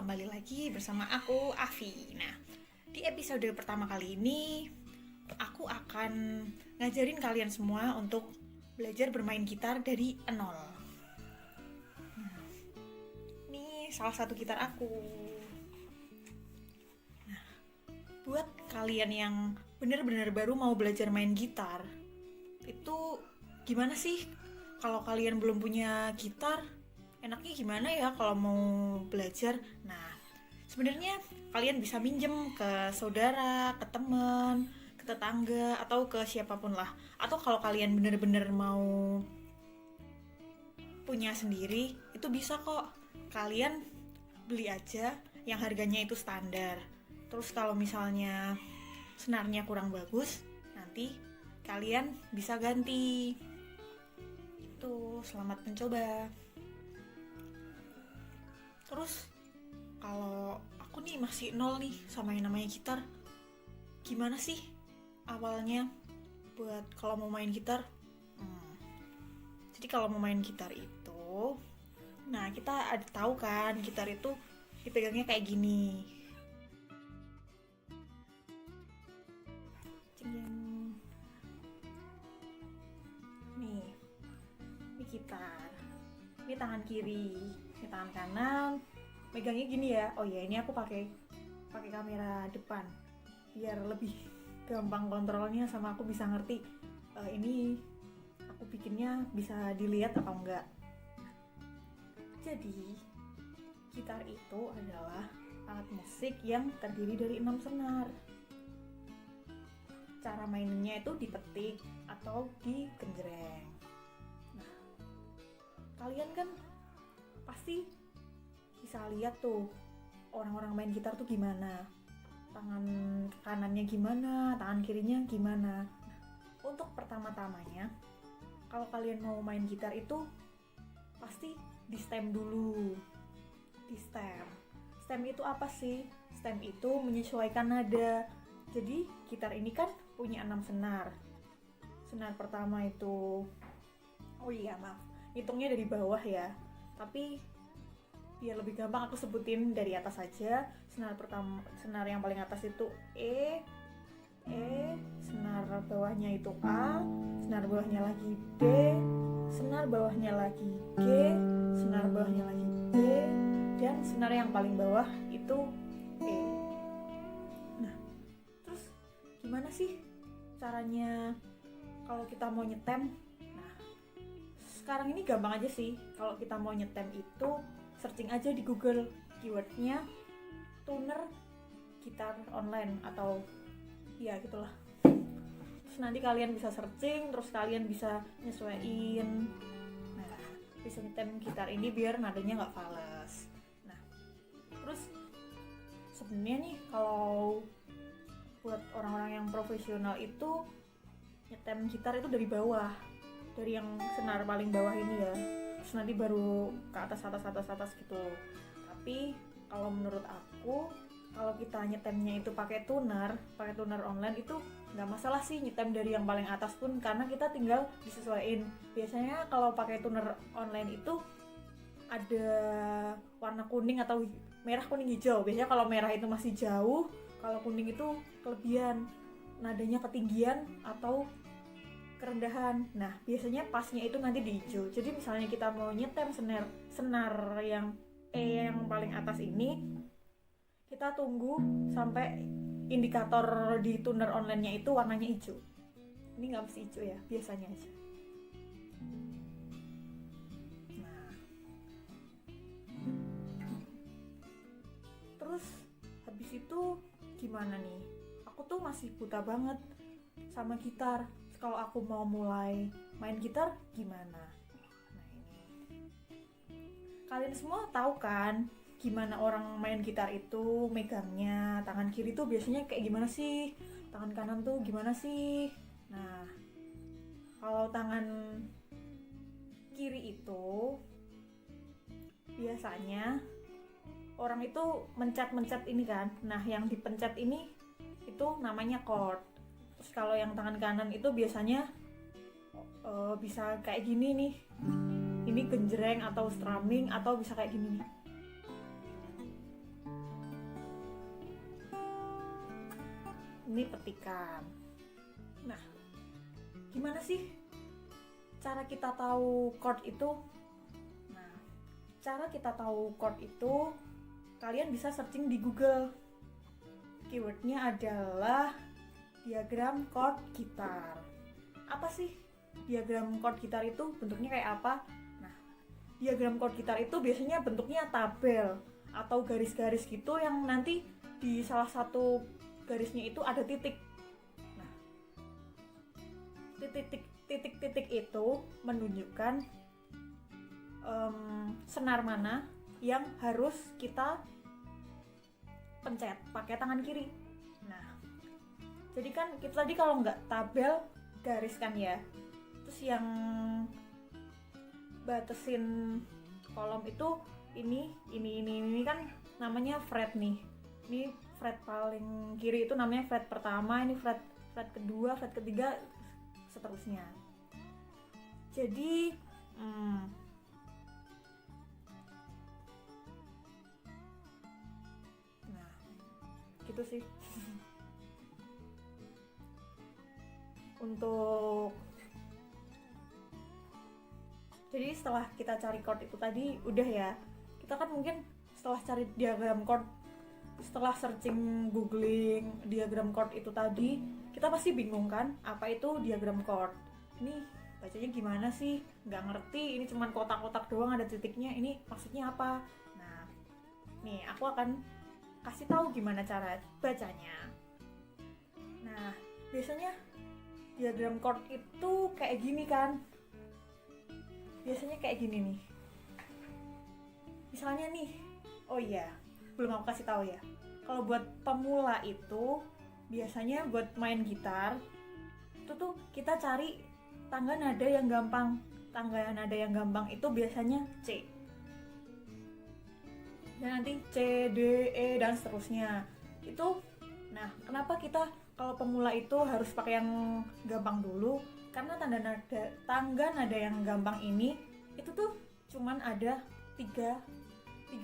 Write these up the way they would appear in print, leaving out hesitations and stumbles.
kembali lagi bersama aku, Afi. Nah, di episode pertama kali ini, aku akan ngajarin kalian semua untuk belajar bermain gitar dari nol. Ini salah satu gitar aku. Nah, buat kalian yang benar-benar baru mau belajar main gitar, itu gimana sih kalau kalian belum punya gitar? Enaknya gimana ya kalau mau belajar? Nah, sebenarnya kalian bisa minjem ke saudara, ke teman, ke tetangga, atau ke siapapun lah. Atau kalau kalian bener-bener mau punya sendiri, itu bisa kok. Kalian beli aja yang harganya itu standar. Terus kalau misalnya senarnya kurang bagus, nanti kalian bisa ganti. Itu, selamat mencoba. Terus kalau aku nih masih nol nih sama yang namanya gitar, gimana sih awalnya buat kalau mau main gitar? Jadi kalau mau main gitar itu, nah kita ada tahu kan gitar itu dipegangnya kayak gini. Nih, ini gitar. Ini tangan kiri, ini tangan kanan. Megangnya gini ya. Oh ya, ini aku pakai kamera depan biar lebih gampang kontrolnya, sama aku bisa ngerti ini aku bikinnya bisa dilihat atau enggak. Jadi gitar itu adalah alat musik yang terdiri dari 6 senar. Cara mainnya itu dipetik atau digenjreng. Nah, kalian kan pasti bisa lihat tuh orang-orang main gitar tuh gimana, tangan kanannya gimana, tangan kirinya gimana. Nah, untuk pertama-tamanya kalau kalian mau main gitar itu pasti di stem dulu. Di stem itu apa sih? Stem itu menyesuaikan nada. Jadi gitar ini kan punya 6 senar. Senar pertama itu, oh iya maaf, hitungnya dari bawah ya, tapi biar lebih gampang aku sebutin dari atas saja. Senar pertama, senar yang paling atas itu E, senar bawahnya itu A, senar bawahnya lagi B, senar bawahnya lagi G, senar bawahnya lagi B, dan senar yang paling bawah itu E. Nah, terus gimana sih caranya kalau kita mau nyetem? Nah, sekarang ini gampang aja sih. Kalau kita mau nyetem itu searching aja di Google keywordnya tuner gitar online atau ya gitulah. Terus nanti kalian bisa searching, terus kalian bisa nyesuaiin. Nah, bisa nyetem gitar ini biar nadanya nggak fals. Nah, terus sebenarnya nih kalau buat orang-orang yang profesional itu nyetem gitar itu dari bawah, dari yang senar paling bawah ini ya, terus nanti baru ke atas gitu. Tapi kalau menurut aku, kalau kita nyetemnya itu pakai tuner online itu nggak masalah sih nyetem dari yang paling atas pun, karena kita tinggal disesuaiin. Biasanya kalau pakai tuner online itu ada warna kuning atau merah, kuning, hijau. Biasanya kalau merah itu masih jauh, kalau kuning itu kelebihan, nadanya ketinggian atau kerendahan. Nah, biasanya pasnya itu nanti di hijau. Jadi misalnya kita mau nyetem senar yang E yang paling atas ini, kita tunggu sampai indikator di tuner online-nya itu warnanya hijau. Ini nggak mesti hijau ya, biasanya aja. Nah, terus habis itu gimana nih? Aku tuh masih buta banget sama gitar. Kalau aku mau mulai main gitar gimana? Nah, ini kalian semua tahu kan gimana orang main gitar itu megangnya. Tangan kiri tuh biasanya kayak gimana sih? Tangan kanan tuh gimana sih? Nah, kalau tangan kiri itu biasanya orang itu mencet ini kan. Nah, yang dipencet ini itu namanya chord. Terus kalau yang tangan kanan itu biasanya bisa kayak gini nih, ini genjreng atau strumming, atau bisa kayak gini nih. ini petikan. Nah, gimana sih cara kita tahu chord itu? Nah, cara kita tahu chord itu kalian bisa searching di Google. Keywordnya adalah diagram chord gitar. Apa sih diagram chord gitar itu? Bentuknya kayak apa? Nah, diagram chord gitar itu biasanya bentuknya tabel atau garis-garis gitu yang nanti di salah satu garisnya itu ada titik. Nah, titik-titik itu menunjukkan senar mana yang harus kita pencet pakai tangan kiri. Nah, jadi kan kita tadi kalau nggak tabel garis kan ya, terus yang batasin kolom itu ini kan namanya fret nih. Ini fret paling kiri itu namanya fret pertama, ini fret kedua, fret ketiga, seterusnya. Jadi nah gitu sih. Untuk jadi setelah kita cari chord itu tadi udah ya, kita kan mungkin setelah cari diagram chord, setelah searching googling diagram chord itu tadi, kita pasti bingung kan apa itu diagram chord, ini bacanya gimana sih, nggak ngerti, ini cuman kotak-kotak doang ada titiknya, ini maksudnya apa. Nah nih aku akan kasih tahu gimana cara bacanya. Nah biasanya diagram chord itu kayak gini kan, biasanya kayak gini nih. Misalnya nih, oh iya, belum aku kasih tahu ya. Kalau buat pemula itu biasanya buat main gitar itu tuh kita cari tangga nada yang gampang. Tangga nada yang gampang itu biasanya C. Dan nanti C, D, E dan seterusnya. Itu nah, kenapa kita kalau pemula itu harus pakai yang gampang dulu? Karena tangga nada yang gampang ini itu tuh cuman ada tiga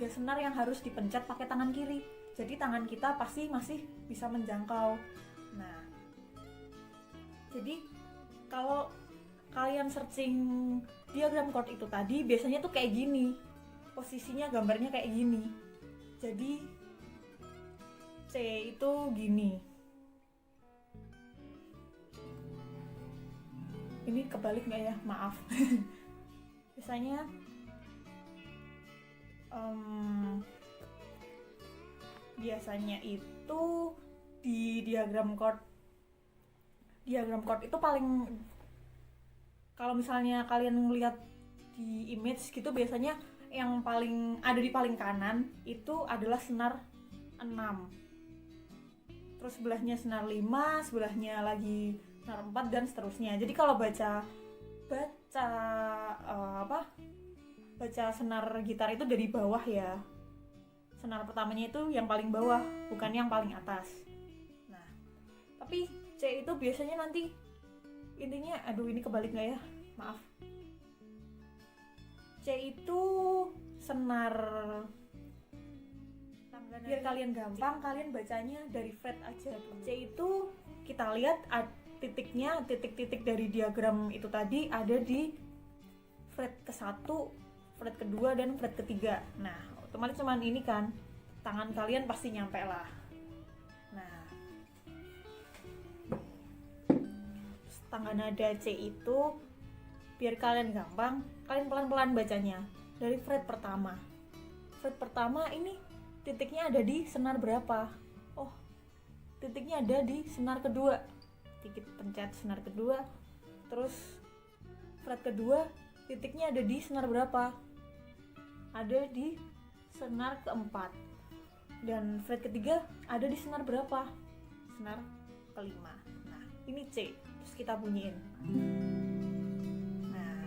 senar yang harus dipencet pakai tangan kiri. Jadi tangan kita pasti masih bisa menjangkau. Nah, jadi kalau kalian searching diagram chord itu tadi biasanya tuh kayak gini. Posisinya gambarnya kayak gini. Jadi C itu gini. Ini kebalik nggak ya? Maaf. Biasanya itu di diagram chord itu paling, kalau misalnya kalian lihat di image gitu, biasanya yang paling ada di paling kanan itu adalah senar 6, terus sebelahnya senar 5, sebelahnya lagi senar 4 dan seterusnya. Jadi kalau baca senar gitar itu dari bawah ya. Senar pertamanya itu yang paling bawah, bukan yang paling atas. Nah, tapi C itu biasanya nanti intinya, aduh ini kebalik nggak ya? Maaf. C itu senar, biar kalian gampang, kalian bacanya dari fret aja dulu. C itu kita lihat titiknya, titik-titik dari diagram itu tadi ada di fret ke-1, fret kedua dan fret ketiga. Nah, otomatis cuman ini kan, tangan kalian pasti nyampe lah. Nah, tangga nada C itu biar kalian gampang, kalian pelan-pelan bacanya dari fret pertama. Fret pertama ini titiknya ada di senar berapa? Oh, titiknya ada di senar kedua. Dikit pencet senar kedua, terus fret kedua titiknya ada di senar berapa? Ada di senar keempat. Dan fret ketiga ada di senar berapa? Senar kelima. Nah, ini C. Terus kita bunyiin. Nah,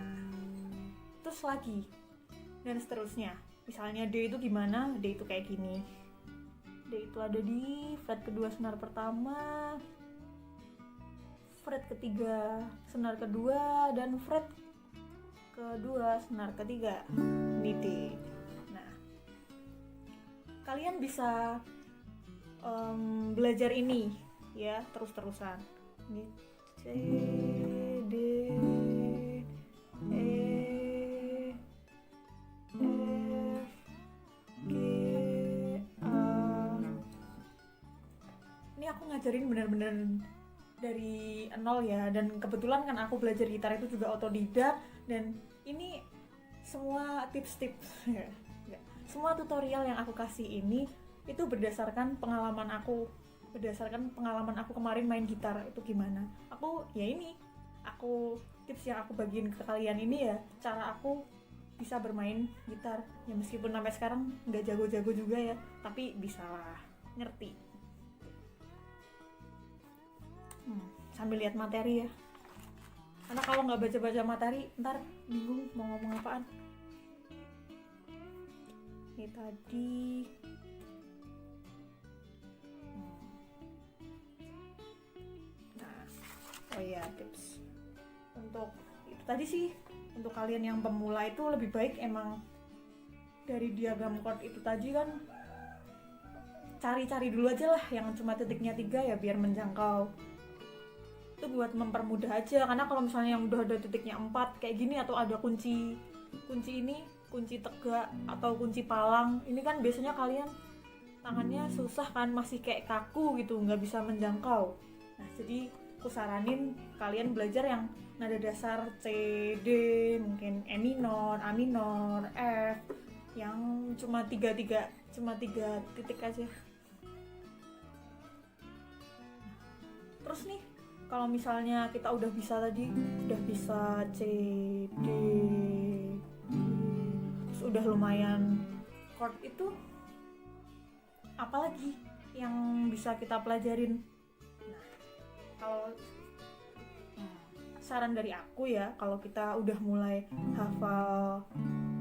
terus lagi dan seterusnya. Misalnya D itu gimana? D itu kayak gini. D itu ada di fret kedua senar pertama, fret ketiga senar kedua, dan fret kedua senar ketiga. Ini D. Nah, kalian bisa belajar ini ya terus-terusan. Ini C D E F G A. Ini aku ngajarin bener-bener dari nol ya, dan kebetulan kan aku belajar gitar itu juga otodidak, dan ini semua tips-tips semua tutorial yang aku kasih ini itu berdasarkan pengalaman aku kemarin main gitar itu gimana. Tips yang aku bagiin ke kalian ini ya cara aku bisa bermain gitar ya, meskipun sampai sekarang nggak jago-jago juga ya, tapi bisalah ngerti. Sambil lihat materi ya, karena kalau nggak baca-baca materi ntar bingung mau ngomong apaan. Ini tadi oh iya, tips untuk itu tadi sih, untuk kalian yang pemula itu lebih baik emang dari diagram chord itu tadi kan cari-cari dulu aja lah yang cuma titiknya 3 ya, biar menjangkau. Itu buat mempermudah aja, karena kalau misalnya yang udah ada titiknya 4 kayak gini, atau ada kunci tegak atau kunci palang, ini kan biasanya kalian tangannya susah kan, masih kayak kaku gitu, nggak bisa menjangkau. Nah jadi aku saranin kalian belajar yang nada dasar C, D, mungkin E minor, A minor, F, yang cuma tiga titik aja. Terus nih kalau misalnya kita udah bisa C, D, terus udah lumayan chord itu, apalagi yang bisa kita pelajarin. Kalau saran dari aku ya, kalau kita udah mulai hafal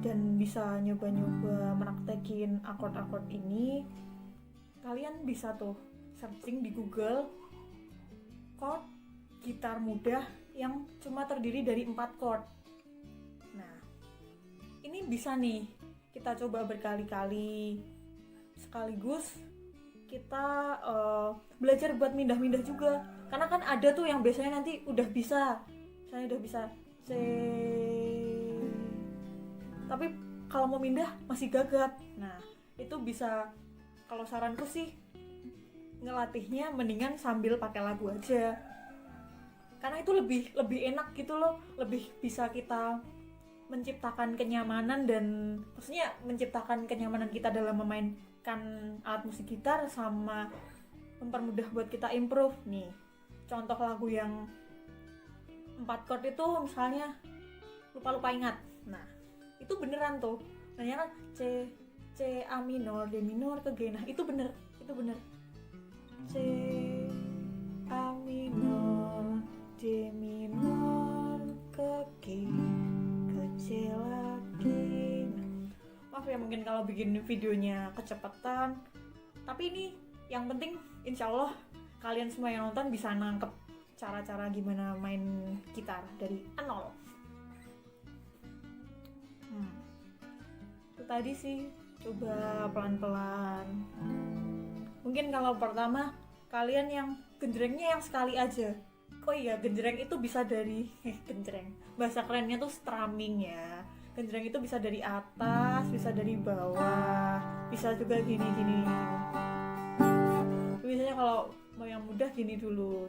dan bisa nyoba-nyoba meraktekin akord-akord ini, kalian bisa tuh searching di Google chord gitar mudah yang cuma terdiri dari 4 chord. Nah, ini bisa nih kita coba berkali-kali, sekaligus kita belajar buat mindah-mindah juga. Karena kan ada tuh yang biasanya nanti udah bisa C, tapi kalau mau mindah masih gagap. Nah itu bisa, kalau saranku sih ngelatihnya mendingan sambil pakai lagu aja, karena itu lebih enak gitu loh, lebih bisa kita menciptakan kenyamanan, dan maksudnya menciptakan kenyamanan kita dalam memainkan alat musik gitar, sama mempermudah buat kita improve. Nih contoh lagu yang 4 chord itu misalnya lupa ingat, nah itu beneran tuh, nanya kan C A minor, D minor ke G, nah itu bener C A minor, D minor ke G, ke C lagi. Maaf ya mungkin kalau bikin videonya kecepatan, tapi ini yang penting insya Allah kalian semua yang nonton bisa nangkep cara-cara gimana main gitar dari nol. Itu tadi sih, coba pelan-pelan. Mungkin kalau pertama kalian yang genjrengnya yang sekali aja. Oh iya, genjreng itu bisa dari genjreng, bahasa kerennya tuh strumming ya. Genjreng itu bisa dari atas, bisa dari bawah, bisa juga gini. Biasanya kalau mau yang mudah gini dulu,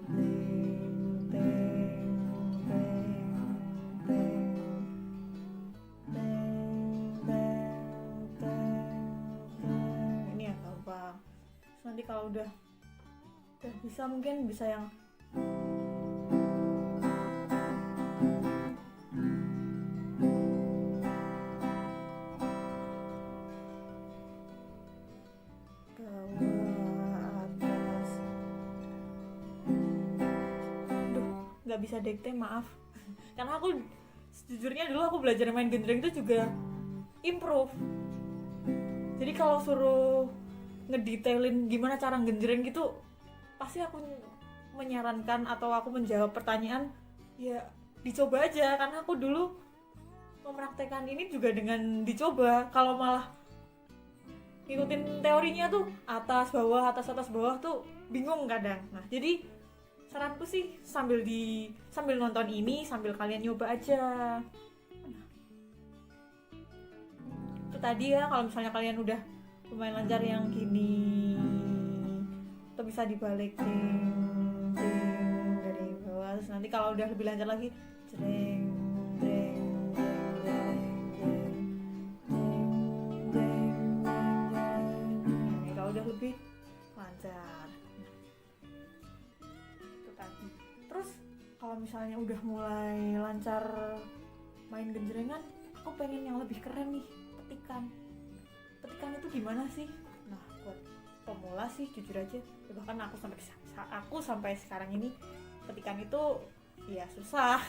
ini ya gampang. Terus nanti kalau udah bisa, mungkin bisa yang nggak bisa dikte, maaf. Karena aku sejujurnya dulu aku belajar main genjreng itu juga improve. Jadi kalau suruh ngedetailin gimana cara genjreng gitu, pasti aku menyarankan atau aku menjawab pertanyaan ya dicoba aja, karena aku dulu mempraktekkan ini juga dengan dicoba. Kalau malah ngikutin teorinya tuh atas bawah tuh bingung kadang. Nah jadi saranku sih sambil nonton ini sambil kalian nyoba aja. Itu tadi ya, kalau misalnya kalian udah lumayan lancar yang gini atau bisa dibalik dari bawah, terus nanti kalau udah lebih lancar lagi jreng jreng jreng jreng jreng jreng. Nah, kalau udah lebih lancar. Itu tadi. Terus kalau misalnya udah mulai lancar main genjrengan, aku pengen yang lebih keren nih, petikan itu gimana sih? Nah buat pemula sih jujur aja ya, bahkan aku sampai sekarang ini petikan itu ya susah.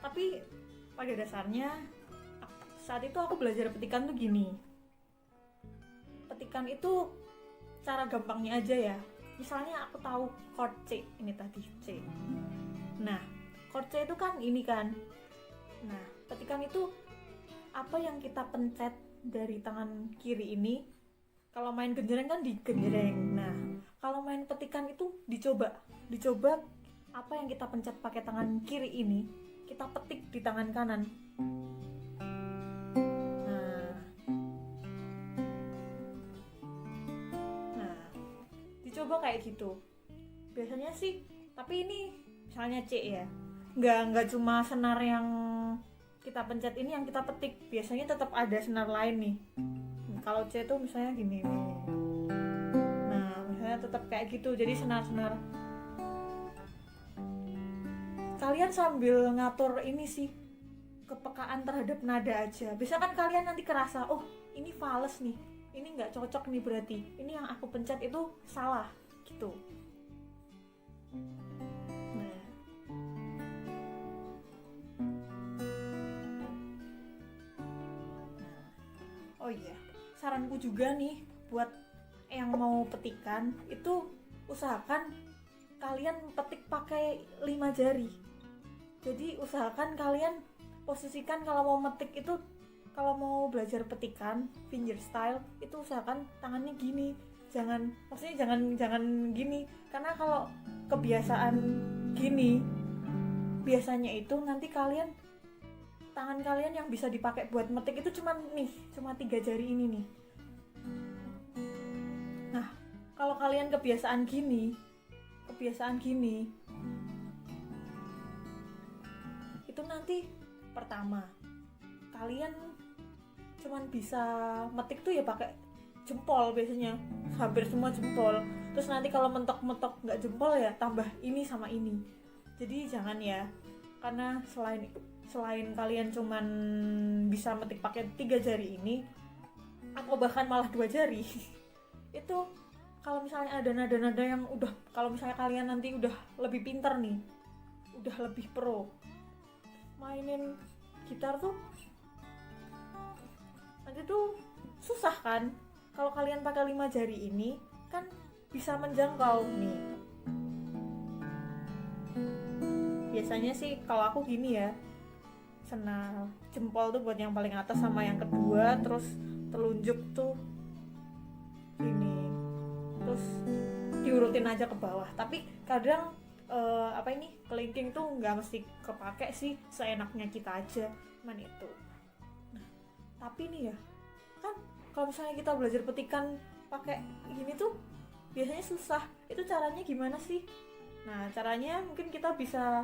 Tapi pada dasarnya saat itu aku belajar petikan tuh gini, petikan itu cara gampangnya aja ya, misalnya aku tahu chord C ini tadi C, nah chord C itu kan ini kan, nah petikan itu apa yang kita pencet dari tangan kiri ini. Kalau main genjreng kan digenjreng. Nah, kalau main petikan itu dicoba apa yang kita pencet pakai tangan kiri ini, kita petik di tangan kanan. Nah, dicoba kayak gitu. Biasanya sih, tapi ini misalnya C ya, nggak cuma senar yang kita pencet ini yang kita petik, biasanya tetap ada senar lain nih. Kalau C itu misalnya gini nih, nah misalnya tetap kayak gitu, jadi senar-senar. Kalian sambil ngatur ini sih, kepekaan terhadap nada aja. Bisa kan kalian nanti kerasa, oh ini fals nih, ini nggak cocok nih, berarti ini yang aku pencet itu salah gitu. Oh iya, saranku juga nih buat yang mau petikan itu, usahakan kalian petik pakai 5 jari. Jadi usahakan kalian posisikan kalau mau metik itu, kalau mau belajar petikan fingerstyle itu usahakan tangannya gini. Maksudnya jangan gini, karena kalau kebiasaan gini biasanya itu nanti tangan kalian yang bisa dipakai buat metik itu cuma 3 jari ini nih. Nah, kalau kalian kebiasaan gini, itu nanti pertama kalian cuma bisa metik tuh ya pakai jempol biasanya, hampir semua jempol. Terus nanti kalau mentok-mentok nggak jempol ya tambah ini sama ini. Jadi jangan ya, karena selain kalian cuman bisa metik pakai 3 jari ini atau bahkan malah 2 jari itu, kalau misalnya ada nada-nada yang kalau misalnya kalian nanti udah lebih pintar nih, udah lebih pro mainin gitar tuh, nanti tuh susah kan. Kalau kalian pakai 5 jari ini kan bisa menjangkau nih. Biasanya sih kalau aku gini ya, senar jempol tuh buat yang paling atas sama yang kedua, terus telunjuk tuh gini, terus diurutin aja ke bawah. Tapi kadang kelingking tuh nggak mesti kepake sih, seenaknya kita aja cuman itu. Nah, tapi nih ya kan, kalau misalnya kita belajar petikan pakai gini tuh biasanya susah. Itu caranya gimana sih? Nah caranya mungkin kita bisa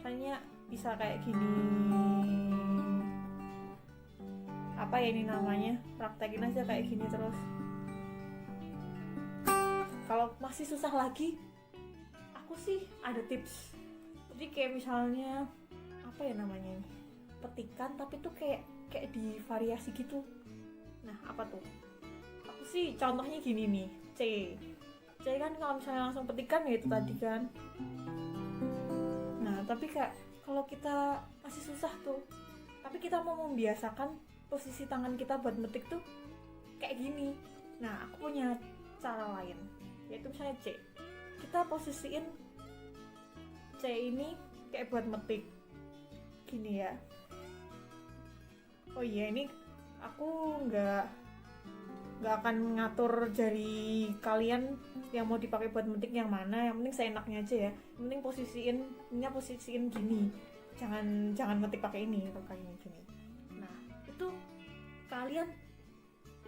kayak gini, apa ya ini namanya, praktekin aja kayak gini terus. Kalau masih susah lagi, aku sih ada tips. Jadi kayak misalnya apa ya namanya, petikan tapi tuh kayak di variasi gitu. Nah apa tuh, aku sih contohnya gini nih, C kan kalau misalnya langsung petikan ya itu tadi kan. Nah tapi kalau kita masih susah tuh, tapi kita mau membiasakan posisi tangan kita buat metik tuh kayak gini. Nah aku punya cara lain, yaitu misalnya C, kita posisiin C ini kayak buat metik gini ya. Oh iya, ini aku nggak nggak akan ngatur jari kalian yang mau dipakai buat metik yang mana, yang penting seenaknya aja ya, yang penting posisiin gini, jangan metik pakai ini atau kayak gini. Nah itu kalian,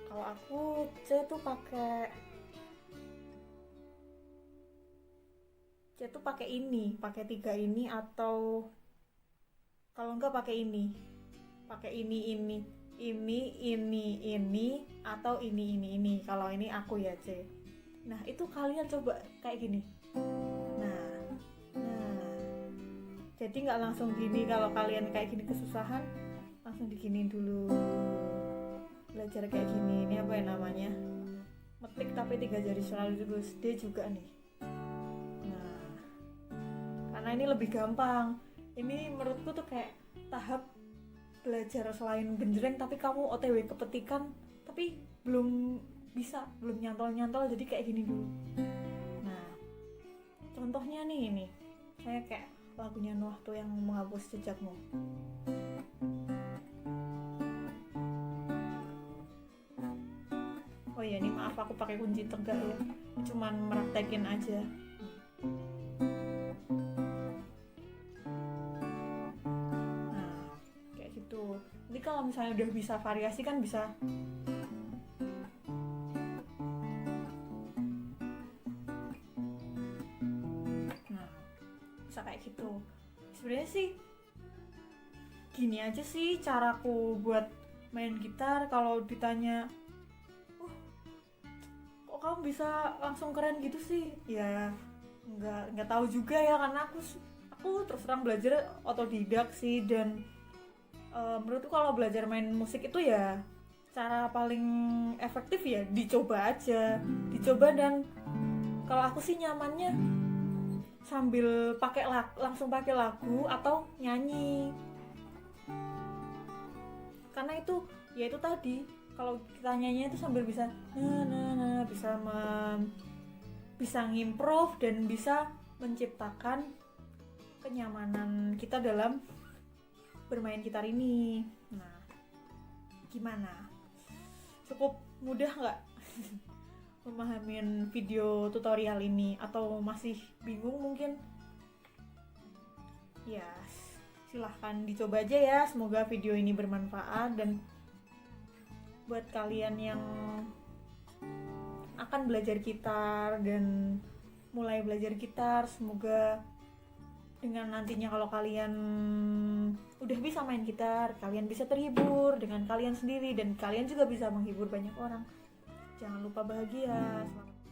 kalau saya tuh pakai ini, pakai 3 ini, atau kalau enggak pakai ini atau ini. Kalau ini aku ya C. Nah itu kalian coba kayak gini. Nah jadi nggak langsung gini. Kalau kalian kayak gini kesusahan, langsung diginiin dulu, belajar kayak gini. Ini apa ya namanya, metik tapi 3 jari selalu terus. D juga nih. Nah karena ini lebih gampang. Ini menurutku tuh kayak tahap belajar selain genjreng, tapi kamu OTW kepetikan tapi belum nyantol, jadi kayak gini dulu. Nah contohnya nih, ini saya kayak lagunya Noah tuh yang menghapus jejakmu. Oh iya, ini maaf aku pakai kunci tegak ya, cuman meraktekin aja. Jadi kalau misalnya udah bisa variasi kan bisa. Nah, bisa kayak gitu. Sebenarnya sih gini aja sih caraku buat main gitar. Kalau ditanya, kok kamu bisa langsung keren gitu sih? Ya nggak tahu juga ya, karena aku terus terang belajar otodidak sih. Dan menurutku kalau belajar main musik itu ya cara paling efektif ya dicoba aja, dan kalau aku sih nyamannya sambil langsung pakai lagu atau nyanyi, karena itu ya itu tadi, kalau kita nyanyi itu sambil bisa bisa ngimprove dan bisa menciptakan kenyamanan kita dalam bermain gitar ini. Nah, gimana? Cukup mudah nggak memahamin video tutorial ini, atau masih bingung mungkin? Ya, silahkan dicoba aja ya. Semoga video ini bermanfaat, dan buat kalian yang akan belajar gitar dan mulai belajar gitar, semoga dengan nantinya kalau kalian udah bisa main gitar, kalian bisa terhibur dengan kalian sendiri, dan kalian juga bisa menghibur banyak orang. Jangan lupa bahagia. Selamat